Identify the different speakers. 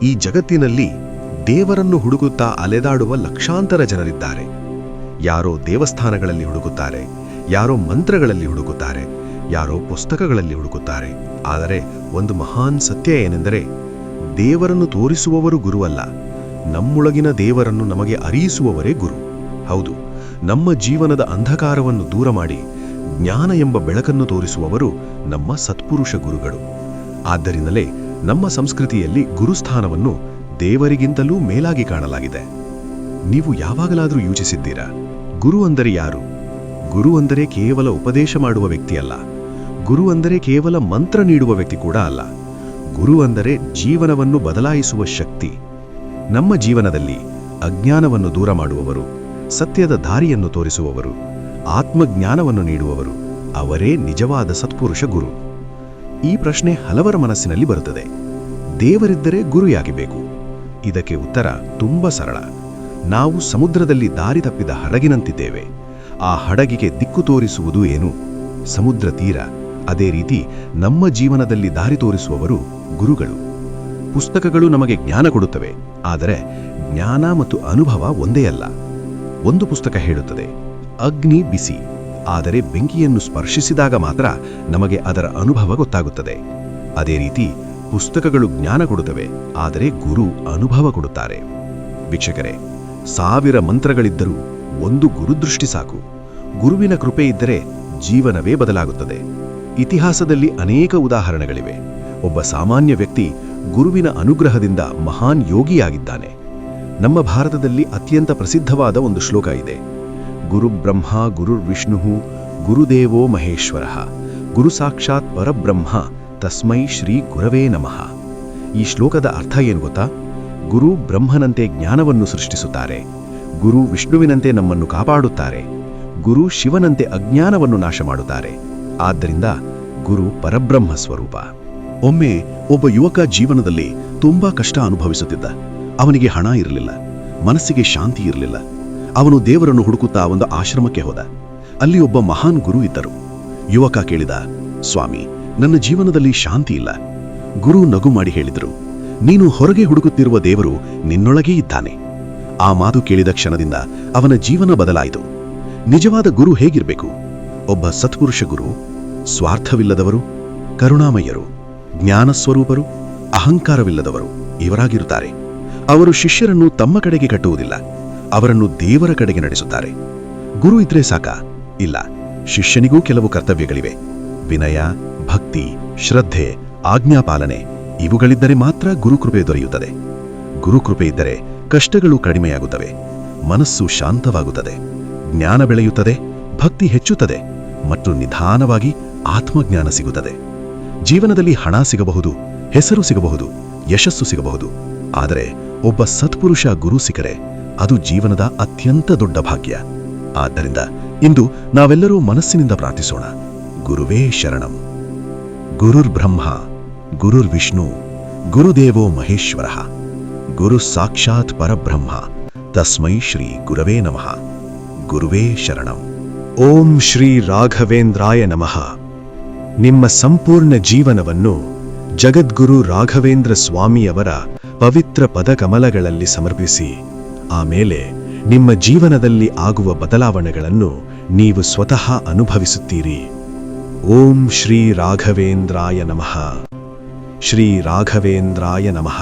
Speaker 1: ಈ ಜಗತ್ತಿನಲ್ಲಿ ದೇವರನ್ನು ಹುಡುಕುತ್ತಾ ಅಲೆದಾಡುವ ಲಕ್ಷಾಂತರ ಜನರಿದ್ದಾರೆ. ಯಾರೋ ದೇವಸ್ಥಾನಗಳಲ್ಲಿ ಹುಡುಕುತ್ತಾರೆ, ಯಾರೋ ಮಂತ್ರಗಳಲ್ಲಿ ಹುಡುಕುತ್ತಾರೆ, ಯಾರೋ ಪುಸ್ತಕಗಳಲ್ಲಿ ಹುಡುಕುತ್ತಾರೆ. ಆದರೆ ಒಂದು ಮಹಾನ್ ಸತ್ಯ ಏನೆಂದರೆ, ದೇವರನ್ನು ತೋರಿಸುವವರು ಗುರುವಲ್ಲ, ನಮ್ಮೊಳಗಿನ ದೇವರನ್ನು ನಮಗೆ ಅರಿಯಿಸುವವರೇ ಗುರು. ಹೌದು, ನಮ್ಮ ಜೀವನದ ಅಂಧಕಾರವನ್ನು ದೂರ ಮಾಡಿ ಜ್ಞಾನ ಎಂಬ ಬೆಳಕನ್ನು ತೋರಿಸುವವರು ನಮ್ಮ ಸತ್ಪುರುಷ ಗುರುಗಳು. ಆದ್ದರಿಂದಲೇ ನಮ್ಮ ಸಂಸ್ಕೃತಿಯಲ್ಲಿ ಗುರುಸ್ಥಾನವನ್ನು ದೇವರಿಗಿಂತಲೂ ಮೇಲಾಗಿ ಕಾಣಲಾಗಿದೆ. ನೀವು ಯಾವಾಗಲಾದರೂ ಯೋಚಿಸಿದ್ದೀರಾ, ಗುರು ಅಂದರೆ ಯಾರು? ಗುರು ಅಂದರೆ ಕೇವಲ ಉಪದೇಶ ಮಾಡುವ ವ್ಯಕ್ತಿಯಲ್ಲ. ಗುರು ಅಂದರೆ ಕೇವಲ ಮಂತ್ರ ನೀಡುವ ವ್ಯಕ್ತಿ ಕೂಡ ಅಲ್ಲ. ಗುರು ಅಂದರೆ ಜೀವನವನ್ನು ಬದಲಾಯಿಸುವ ಶಕ್ತಿ. ನಮ್ಮ ಜೀವನದಲ್ಲಿ ಅಜ್ಞಾನವನ್ನು ದೂರ ಮಾಡುವವರು, ಸತ್ಯದ ದಾರಿಯನ್ನು ತೋರಿಸುವವರು, ಆತ್ಮಜ್ಞಾನವನ್ನು ನೀಡುವವರು, ಅವರೇ ನಿಜವಾದ ಸತ್ಪುರುಷ ಗುರು. ಈ ಪ್ರಶ್ನೆ ಹಲವರ ಮನಸ್ಸಿನಲ್ಲಿ ಬರುತ್ತದೆ. ದೇವರಿದ್ದರೆ ಗುರು ಯಾಕೆ ಬೇಕು? ಇದಕ್ಕೆ ಉತ್ತರ ತುಂಬಾ ಸರಳ. ನಾವು ಸಮುದ್ರದಲ್ಲಿ ದಾರಿ ತಪ್ಪಿದ ಹಡಗಿನಂತಿದ್ದೇವೆ. ಆ ಹಡಗಿಗೆ ದಿಕ್ಕು ತೋರಿಸುವುದು ಏನು? ಸಮುದ್ರ ತೀರ. ಅದೇ ರೀತಿ ನಮ್ಮ ಜೀವನದಲ್ಲಿ ದಾರಿ ತೋರಿಸುವವರು ಗುರುಗಳು. ಪುಸ್ತಕಗಳು ನಮಗೆ ಜ್ಞಾನ ಕೊಡುತ್ತವೆ, ಆದರೆ ಜ್ಞಾನ ಮತ್ತು ಅನುಭವ ಒಂದೇ ಅಲ್ಲ. ಒಂದು ಪುಸ್ತಕ ಹೇಳುತ್ತದೆ, ಅಗ್ನಿ ಬಿಸಿ, ಆದರೆ ಬೆಂಕಿಯನ್ನು ಸ್ಪರ್ಶಿಸಿದಾಗ ಮಾತ್ರ ನಮಗೆ ಅದರ ಅನುಭವ ಗೊತ್ತಾಗುತ್ತದೆ. ಅದೇ ರೀತಿ ಪುಸ್ತಕಗಳು ಜ್ಞಾನ ಕೊಡುತ್ತವೆ, ಆದರೆ ಗುರು ಅನುಭವ ಕೊಡುತ್ತಾರೆ. ವೀಕ್ಷಕರೇ, 1000 ಮಂತ್ರಗಳಿದ್ದರೂ ಒಂದು ಗುರುದೃಷ್ಟಿ ಸಾಕು. ಗುರುವಿನ ಕೃಪೆ ಇದ್ದರೆ ಜೀವನವೇ ಬದಲಾಗುತ್ತದೆ. ಇತಿಹಾಸದಲ್ಲಿ ಅನೇಕ ಉದಾಹರಣೆಗಳಿವೆ. ಒಬ್ಬ ಸಾಮಾನ್ಯ ವ್ಯಕ್ತಿ ಗುರುವಿನ ಅನುಗ್ರಹದಿಂದ ಮಹಾನ್ ಯೋಗಿಯಾಗಿದ್ದಾನೆ. ನಮ್ಮ ಭಾರತದಲ್ಲಿ ಅತ್ಯಂತ ಪ್ರಸಿದ್ಧವಾದ ಒಂದು ಶ್ಲೋಕ ಇದೆ, ಗುರು ಬ್ರಹ್ಮ ಗುರುರ್ ವಿಷ್ಣು ಗುರುದೇವೋ ಮಹೇಶ್ವರ ಗುರು ಸಾಕ್ಷಾತ್ ಪರಬ್ರಹ್ಮ ತಸ್ಮೈ ಶ್ರೀ ಗುರವೇ ನಮಃ. ಈ ಶ್ಲೋಕದ ಅರ್ಥ ಏನು ಗೊತ್ತಾ? ಗುರು ಬ್ರಹ್ಮನಂತೆ ಜ್ಞಾನವನ್ನು ಸೃಷ್ಟಿಸುತ್ತಾರೆ, ಗುರು ವಿಷ್ಣುವಿನಂತೆ ನಮ್ಮನ್ನು ಕಾಪಾಡುತ್ತಾರೆ, ಗುರು ಶಿವನಂತೆ ಅಜ್ಞಾನವನ್ನು ನಾಶ ಮಾಡುತ್ತಾರೆ. ಆದ್ದರಿಂದ ಗುರು ಪರಬ್ರಹ್ಮ ಸ್ವರೂಪ. ಒಮ್ಮೆ ಒಬ್ಬ ಯುವಕ ಜೀವನದಲ್ಲಿ ತುಂಬಾ ಕಷ್ಟ ಅನುಭವಿಸುತ್ತಿದ್ದ. ಅವನಿಗೆ ಹಣ ಇರಲಿಲ್ಲ, ಮನಸ್ಸಿಗೆ ಶಾಂತಿ ಇರಲಿಲ್ಲ. ಅವನು ದೇವರನ್ನು ಹುಡುಕುತ್ತಾ ಒಂದು ಆಶ್ರಮಕ್ಕೆ ಹೋದ. ಅಲ್ಲಿ ಒಬ್ಬ ಮಹಾನ್ ಗುರು ಇದ್ದರು. ಯುವಕ ಕೇಳಿದ, ಸ್ವಾಮಿ, ನನ್ನ ಜೀವನದಲ್ಲಿ ಶಾಂತಿ ಇಲ್ಲ. ಗುರು ನಗು ಮಾಡಿ ಹೇಳಿದರು, ನೀನು ಹೊರಗೆ ಹುಡುಕುತ್ತಿರುವ ದೇವರು ನಿನ್ನೊಳಗೇ ಇದ್ದಾನೆ. ಆ ಮಾತು ಕೇಳಿದ ಕ್ಷಣದಿಂದ ಅವನ ಜೀವನ ಬದಲಾಯಿತು. ನಿಜವಾದ ಗುರು ಹೇಗಿರಬೇಕು? ಒಬ್ಬ ಸತ್ಪುರುಷ ಗುರು ಸ್ವಾರ್ಥವಿಲ್ಲದವರು, ಕರುಣಾಮಯರು, ಜ್ಞಾನಸ್ವರೂಪರು, ಅಹಂಕಾರವಿಲ್ಲದವರು ಇವರಾಗಿರುತ್ತಾರೆ. ಅವರು ಶಿಷ್ಯರನ್ನು ತಮ್ಮ ಕಡೆಗೆ ಕಟ್ಟುವುದಿಲ್ಲ, ಅವರನ್ನು ದೇವರ ಕಡೆಗೆ ನಡೆಸುತ್ತಾರೆ. ಗುರು ಇದ್ರೆ ಸಾಕ? ಇಲ್ಲ, ಶಿಷ್ಯನಿಗೂ ಕೆಲವು ಕರ್ತವ್ಯಗಳಿವೆ. ವಿನಯ, ಭಕ್ತಿ, ಶ್ರದ್ಧೆ, ಆಜ್ಞಾಪಾಲನೆ ಇವುಗಳಿದ್ದರೆ ಮಾತ್ರ ಗುರುಕೃಪೆ ದೊರೆಯುತ್ತದೆ. ಗುರುಕೃಪೆ ಇದ್ದರೆ ಕಷ್ಟಗಳು ಕಡಿಮೆಯಾಗುತ್ತವೆ, ಮನಸ್ಸು ಶಾಂತವಾಗುತ್ತದೆ, ಜ್ಞಾನ ಬೆಳೆಯುತ್ತದೆ, ಭಕ್ತಿ ಹೆಚ್ಚುತ್ತದೆ ಮತ್ತು ನಿಧಾನವಾಗಿ ಆತ್ಮಜ್ಞಾನ ಸಿಗುತ್ತದೆ. ಜೀವನದಲ್ಲಿ ಹಣ ಸಿಗಬಹುದು, ಹೆಸರು ಸಿಗಬಹುದು, ಯಶಸ್ಸು ಸಿಗಬಹುದು. ಆದರೆ ಒಬ್ಬ ಸತ್ಪುರುಷ ಗುರು ಸಿಕ್ಕರೆ ಅದು ಜೀವನದ ಅತ್ಯಂತ ದೊಡ್ಡ ಭಾಗ್ಯ. ಆದ್ದರಿಂದ ಇಂದು ನಾವೆಲ್ಲರೂ ಮನಸ್ಸಿನಿಂದ ಪ್ರಾರ್ಥಿಸೋಣ, ಗುರುವೇ ಶರಣಂ. ಗುರುರ್ ಬ್ರಹ್ಮ ಗುರುರ್ ವಿಷ್ಣು ಗುರುದೇವೋ ಮಹೇಶ್ವರ ಗುರು ಸಾಕ್ಷಾತ್ ಪರಬ್ರಹ್ಮ ತಸ್ಮೈ ಶ್ರೀ ಗುರವೇ ನಮಃ. ಗುರುವೇ ಶರಣಂ. ಓಂ ಶ್ರೀ ರಾಘವೇಂದ್ರಾಯ ನಮಃ. ನಿಮ್ಮ ಸಂಪೂರ್ಣ ಜೀವನವನ್ನು ಜಗದ್ಗುರು ರಾಘವೇಂದ್ರ ಸ್ವಾಮಿಯವರ ಪವಿತ್ರ ಪದಕಮಲಗಳಲ್ಲಿ ಸಮರ್ಪಿಸಿ, ಆಮೇಲೆ ನಿಮ್ಮ ಜೀವನದಲ್ಲಿ ಆಗುವ ಬದಲಾವಣೆಗಳನ್ನು ನೀವು ಸ್ವತಃ ಅನುಭವಿಸುತ್ತೀರಿ. ಓಂ ಶ್ರೀ ರಾಘವೇಂದ್ರಾಯ ನಮಃ. ಶ್ರೀ ರಾಘವೇಂದ್ರಾಯ ನಮಃ.